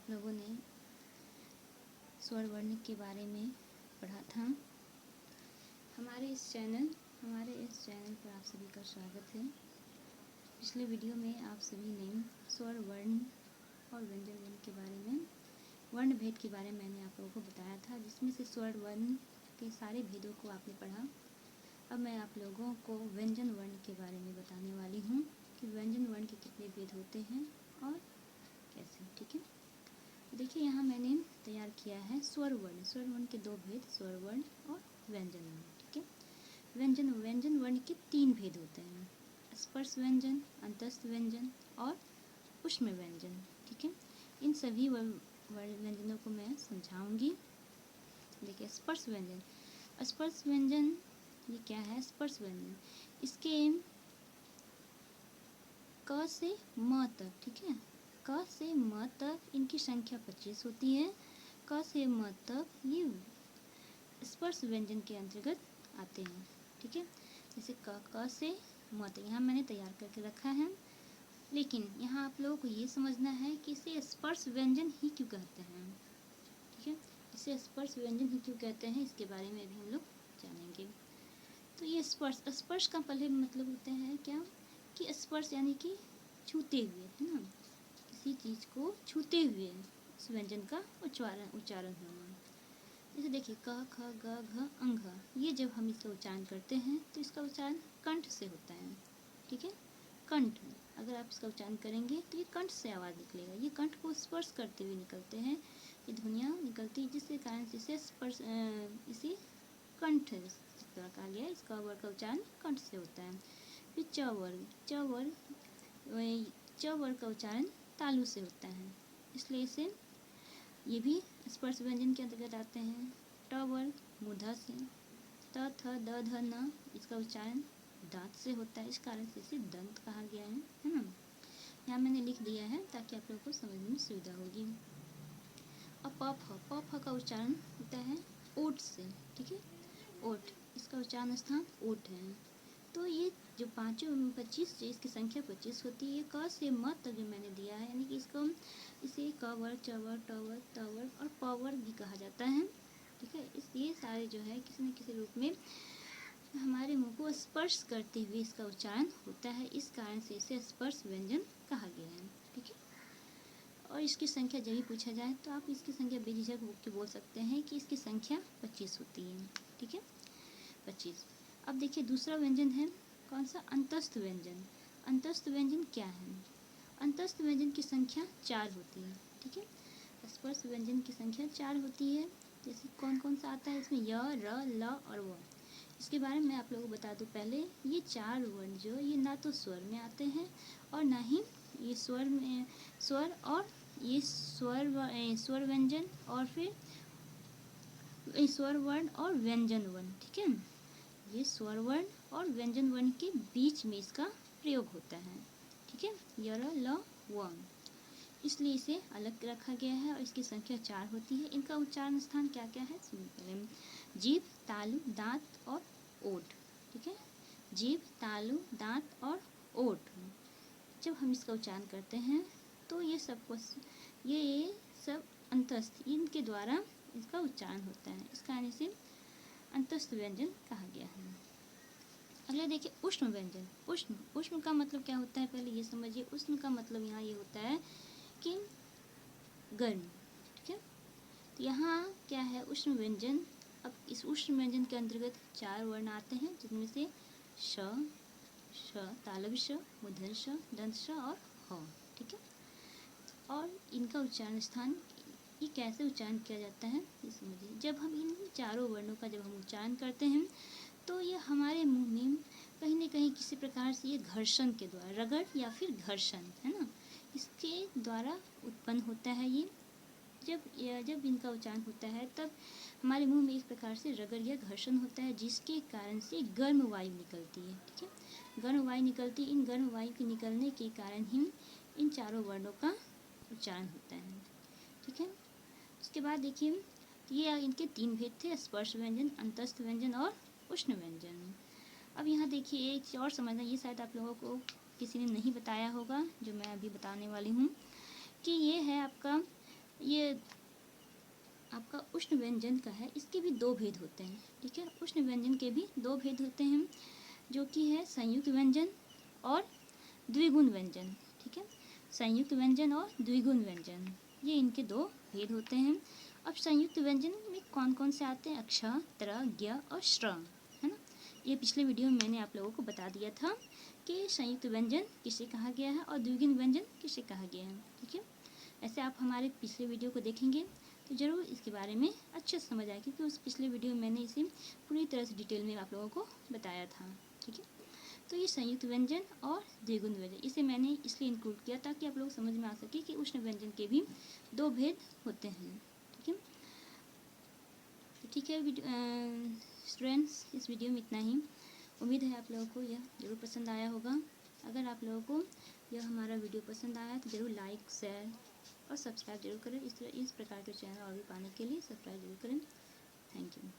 आप लोगों ने स्वर वर्ण के बारे में पढ़ा था। हमारे इस चैनल पर आप सभी का स्वागत है। पिछले वीडियो में आप सभी ने स्वर वर्ण और व्यंजन वर्ण के बारे में, वर्ण भेद के बारे में मैंने आप लोगों को बताया था, जिसमें से स्वर वर्ण के सारे भेदों को आपने पढ़ा। अब मैं आप लोगों को व्यंजन वर्ण के बारे में बताने वाली हूँ कि व्यंजन वर्ण के कितने भेद होते हैं और कैसे। ठीक है, देखिए यहाँ मैंने तैयार किया है स्वर वर्ण के दो भेद, स्वर वर्ण और व्यंजन वर्ण। ठीक है, व्यंजन वर्ण के तीन भेद होते हैं, स्पर्श व्यंजन, अंतस्थ व्यंजन और ऊष्म व्यंजन। ठीक है, इन सभी व्यंजनों को मैं समझाऊंगी। देखिए स्पर्श व्यंजन ये क्या है? स्पर्श व्यंजन, इसके क से म तक, ठीक है, क से म तक इनकी संख्या 25 होती है। क से म तक ये स्पर्श व्यंजन के अंतर्गत आते हैं। ठीक है, जैसे क से म तक यहाँ मैंने तैयार करके रखा है, लेकिन यहाँ आप लोगों को ये समझना है कि इसे स्पर्श व्यंजन ही क्यों कहते हैं। ठीक है, इसे स्पर्श व्यंजन ही क्यों कहते हैं, इसके बारे में भी हम लोग जानेंगे। तो ये स्पर्श का पहले मतलब होते हैं क्या कि स्पर्श यानी कि छूते हुए, है ना, किसी चीज़ को छूते हुए उस व्यंजन का उच्चारण होना। जैसे देखिए क ख ग घ अंग, ये जब हम इसका उच्चारण करते हैं तो इसका उच्चारण कंठ से होता है। ठीक है, कंठ, अगर आप इसका उच्चारण करेंगे तो ये कंठ से आवाज़ निकलेगा। ये कंठ को स्पर्श करते हुए निकलते हैं, ये ध्वनियाँ निकलती है, जिसके कारण से इसे स्पर्श इसे कंठ कहा गया है। इसका वर्ग का उच्चारण कंठ से होता है। फिर च वर्ग का उच्चारण तालु से होता है, इसलिए इसे ये भी स्पर्श व्यंजन के अंतर्गत आते हैं। ट वर्ग मूर्धा से, त थ द ध न, इसका उच्चारण दांत से होता है, इस कारण से इसे दंत कहा गया है ना। यहाँ मैंने लिख दिया है ताकि आप लोगों को समझने में सुविधा होगी। अब प फ का उच्चारण होता है ओठ से। ठीक है, ओठ, इसका उच्चारण स्थान ओठ है। तो ये जो पाँचों 25, इसकी संख्या 25 होती है। क से म तक जो मैंने दिया है, यानी कि इसे क वर्ग, च वर्ग, ट वर्ग, त वर्ग और प वर्ग भी कहा जाता है। ठीक है, ये सारे जो है किसी न किसी रूप में हमारे मुंह को स्पर्श करते हुए इसका उच्चारण होता है, इस कारण से इसे स्पर्श व्यंजन कहा गया है। ठीक है, और इसकी संख्या जब भी पूछा जाए तो आप इसकी संख्या बेझिझक बोल सकते हैं कि इसकी संख्या 25 होती है। ठीक है, 25। अब देखिए दूसरा व्यंजन है कौन सा? अंतस्थ व्यंजन। अंतस्थ व्यंजन क्या है? अंतस्थ व्यंजन की संख्या 4 होती है। ठीक है, स्पर्श व्यंजन की संख्या 4 होती है। जैसे कौन कौन सा आता है इसमें? य, र, ल और व। इसके बारे में आप लोगों को बता दूं पहले, ये 4 वर्ण जो ये ना तो स्वर में आते हैं और ना ही ये स्वर और ये स्वर व्यंजन और फिर स्वर वर्ण और व्यंजन वर्ण। ठीक है, ये स्वर वर्ण और व्यंजन वर्ण के बीच में इसका प्रयोग होता है। ठीक है, य, र, ल, व, इसलिए इसे अलग रखा गया है और इसकी संख्या 4 होती है। इनका उच्चारण स्थान क्या क्या है सुनिए पहले। जीभ, तालु, दांत और ओठ। ठीक है, जीभ, तालु, दांत और ओठ, जब हम इसका उच्चारण करते हैं तो ये सब अंतस्थ, इनके द्वारा इसका उच्चारण होता है, इस कारण से अंतस्थ व्यंजन कहा गया है। अगला देखिए उष्ण व्यंजन। उष्ण का मतलब क्या होता है, पहले ये समझिए। उष्ण का मतलब यहाँ ये होता है कि गर्म। ठीक है, तो यहाँ क्या है उष्ण व्यंजन। अब इस उष्ण व्यंजन के अंतर्गत 4 वर्ण आते हैं, जिनमें से श, तालव्य श, मूर्धन्य श, दंत श और ह। ठीक है, और इनका उच्चारण स्थान, ये कैसे उच्चारण किया जाता है ये समझिए। जब हम इन चारों वर्णों का जब हम उच्चारण करते हैं तो ये हमारे मुंह में कहीं न कहीं किसी प्रकार से ये घर्षण के द्वारा, रगड़ या फिर घर्षण, है ना, इसके द्वारा उत्पन्न होता है। ये जब इनका उच्चारण होता है तब हमारे मुंह में एक प्रकार से रगड़ या घर्षण होता है, जिसके कारण से गर्म वायु निकलती है। ठीक है, गर्म वायु निकलती है। इन गर्म वायु के निकलने के कारण ही इन चारों वर्णों का उच्चारण होता है। ठीक है, उसके बाद देखिए ये इनके 3 भेद थे, स्पर्श व्यंजन, अंतस्थ व्यंजन और उष्ण व्यंजन। अब यहाँ देखिए एक चीज़ और समझना, ये शायद आप लोगों को किसी ने नहीं बताया होगा, जो मैं अभी बताने वाली हूँ, कि ये है आपका ये आपका उष्ण व्यंजन का है, इसके भी दो भेद होते हैं। ठीक है, उष्ण व्यंजन के भी दो भेद होते हैं, जो कि है संयुक्त व्यंजन और द्विगुण व्यंजन। ठीक है, संयुक्त व्यंजन और द्विगुण व्यंजन, ये इनके दो भेद होते हैं। अब संयुक्त व्यंजन में कौन कौन से आते हैं? अक्ष, त्र, ज्ञ और श्र, है ना। ये पिछले वीडियो में मैंने आप लोगों को बता दिया था कि संयुक्त व्यंजन किसे कहा गया है और द्विगुण व्यंजन किसे कहा गया है। ठीक है, ऐसे आप हमारे पिछले वीडियो को देखेंगे तो ज़रूर इसके बारे में अच्छे से समझ आएगी, क्योंकि उस पिछले वीडियो में मैंने इसे पूरी तरह से डिटेल में आप लोगों को बताया था। ठीक है, तो ये संयुक्त व्यंजन और द्विगुण व्यंजन, इसे मैंने इसलिए इंक्लूड किया ताकि आप लोग समझ में आ सके कि उष्ण व्यंजन के भी दो भेद होते हैं। ठीक है, तो ठीक है स्टूडेंट्स, इस वीडियो में इतना ही। उम्मीद है आप लोगों को यह ज़रूर पसंद आया होगा। अगर आप लोगों को यह हमारा वीडियो पसंद आया तो ज़रूर लाइक, शेयर और सब्सक्राइब जरूर करें। इस प्रकार के चैनल और भी पाने के लिए सब्सक्राइब जरूर करें। Thank you.